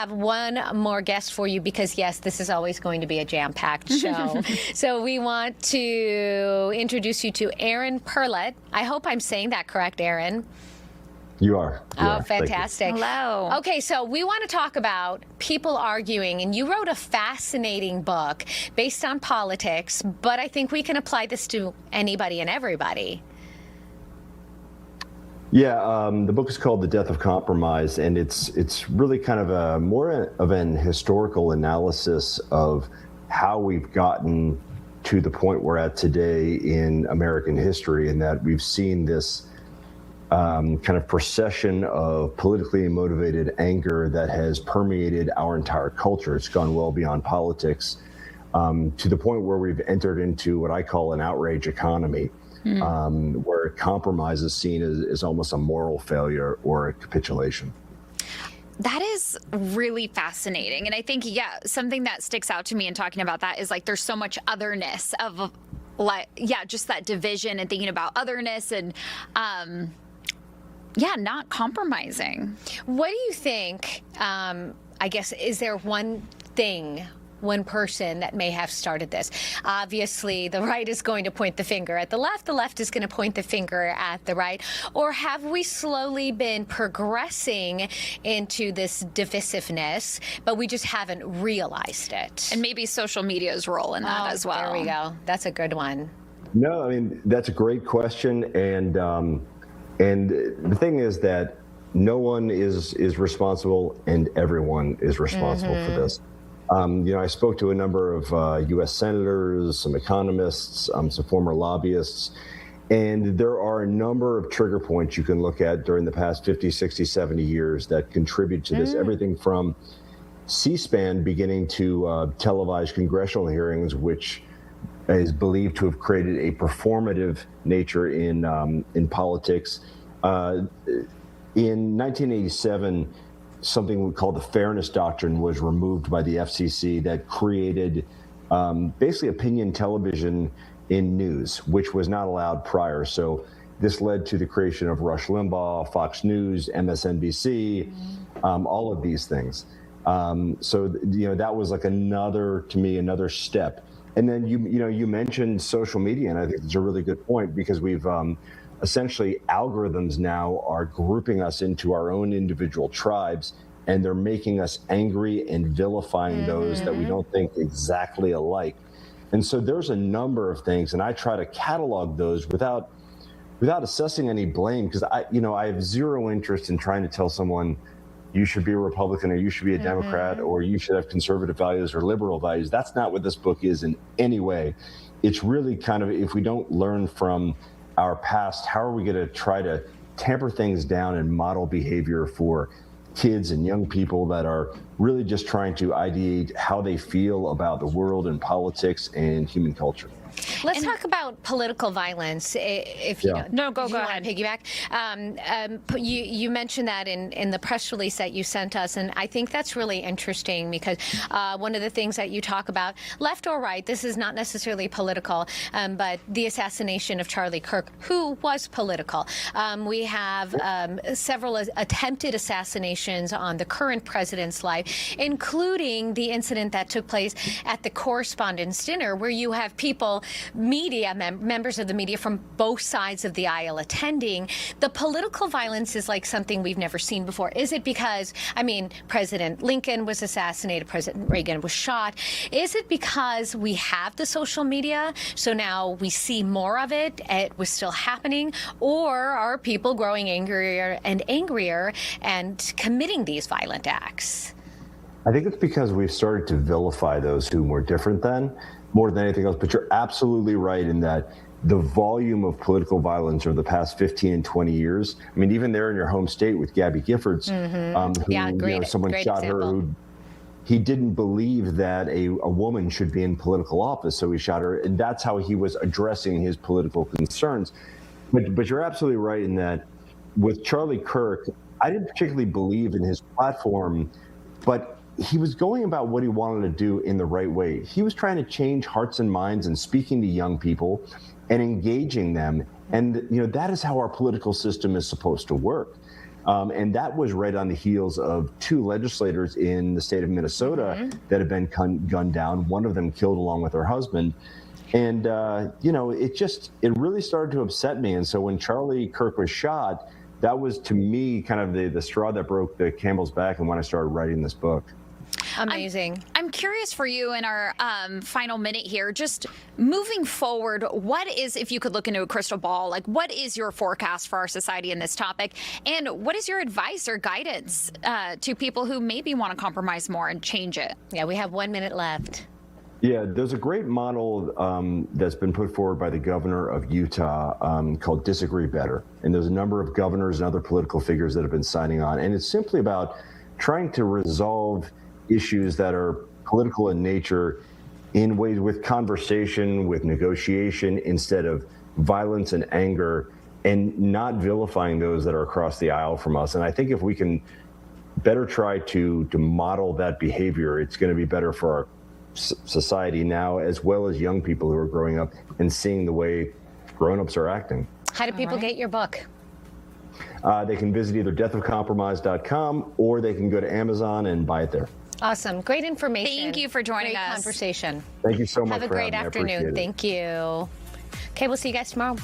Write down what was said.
have one more guest for you because, yes, this is always going to be a jam-packed show. So we want to introduce you to Aaron Perlett. I hope I'm saying that correct, Aaron. You are. Oh, fantastic. Hello. Okay, so we want to talk about people arguing, and you wrote a fascinating book based on politics, but I think we can apply this to anybody and everybody. Yeah, the book is called The Death of Compromise, and it's really kind of a more of an historical analysis of how we've gotten to the point we're at today in American history, and that we've seen this kind of procession of politically motivated anger that has permeated our entire culture. It's gone well beyond politics, to the point where we've entered into what I call an outrage economy. Where compromise is seen as almost a moral failure or a capitulation. That is really fascinating. And I think, yeah, something that sticks out to me in talking about that is like there's so much otherness of like, yeah, just that division and thinking about otherness and, yeah, not compromising. What do you think, I guess, is there one person that may have started this? Obviously, the right is going to point the finger at the left is going to point the finger at the right. Or have we slowly been progressing into this divisiveness, but we just haven't realized it? And maybe social media's role in that as well. There we go. That's a good one. No, I mean, that's a great question. And the thing is that no one is responsible and everyone is responsible for this. I spoke to a number of U.S. senators, some economists, some former lobbyists, and there are a number of trigger points you can look at during the past 50, 60, 70 years that contribute to this. Everything from C-SPAN beginning to televised congressional hearings, which is believed to have created a performative nature in politics. In 1987, something called the Fairness Doctrine was removed by the FCC that created basically opinion television in news, which was not allowed prior. So this led to the creation of Rush Limbaugh, Fox News, MSNBC, all of these things. So that was like another step. And then you mentioned social media, and I think it's a really good point because we've essentially algorithms now are grouping us into our own individual tribes, and they're making us angry and vilifying those that we don't think exactly alike. And so there's a number of things, and I try to catalog those without assessing any blame, because I have zero interest in trying to tell someone you should be a Republican or you should be a Democrat or you should have conservative values or liberal values. That's not what this book is in any way. It's really kind of, if we don't learn from our past, how are we going to try to tamper things down and model behavior for kids and young people that are really just trying to ideate how they feel about the world and politics and human culture? Let's talk about political violence. If you go ahead. Piggyback. You mentioned that in the press release that you sent us, and I think that's really interesting because one of the things that you talk about, left or right, this is not necessarily political, but the assassination of Charlie Kirk, who was political. We have several attempted assassinations on the current president's life, including the incident that took place at the Correspondents' Dinner, where you have people, members of the media from both sides of the aisle attending. The political violence is like something we've never seen before. Is it because, President Lincoln was assassinated, President Reagan was shot. Is it because we have the social media, so now we see more of it, it was still happening, or are people growing angrier and committing these violent acts? I think it's because we've started to vilify those who were different than, more than anything else. But you're absolutely right in that the volume of political violence over the past 15 and 20 years, even there in your home state with Gabby Giffords, someone shot her who he didn't believe that a woman should be in political office, so he shot her, and that's how he was addressing his political concerns. But you're absolutely right in that with Charlie Kirk, I didn't particularly believe in his platform, but he was going about what he wanted to do in the right way. He was trying to change hearts and minds and speaking to young people and engaging them. And, that is how our political system is supposed to work. And that was right on the heels of 2 legislators in the state of Minnesota that had been gunned down. One of them killed along with her husband. And, it really started to upset me. And so when Charlie Kirk was shot, that was, to me, kind of the straw that broke the camel's back, and when I started writing this book. Amazing. I'm curious for you in our final minute here, just moving forward, what is, if you could look into a crystal ball, like what is your forecast for our society in this topic? And what is your advice or guidance to people who maybe want to compromise more and change it? Yeah, we have 1 minute left. Yeah, there's a great model that's been put forward by the governor of Utah called Disagree Better. And there's a number of governors and other political figures that have been signing on. And it's simply about trying to resolve issues that are political in nature in ways with conversation, with negotiation, instead of violence and anger, and not vilifying those that are across the aisle from us. And I think if we can better try to model that behavior, it's going to be better for our society now, as well as young people who are growing up and seeing the way grown-ups are acting. How do people get your book? They can visit either deathofcompromise.com or they can go to Amazon and buy it there. Awesome. Great information. Thank you for joining Great us. Conversation. Thank you so much. Have a for great having me. I appreciate afternoon. it. Thank you. Okay, we'll see you guys tomorrow.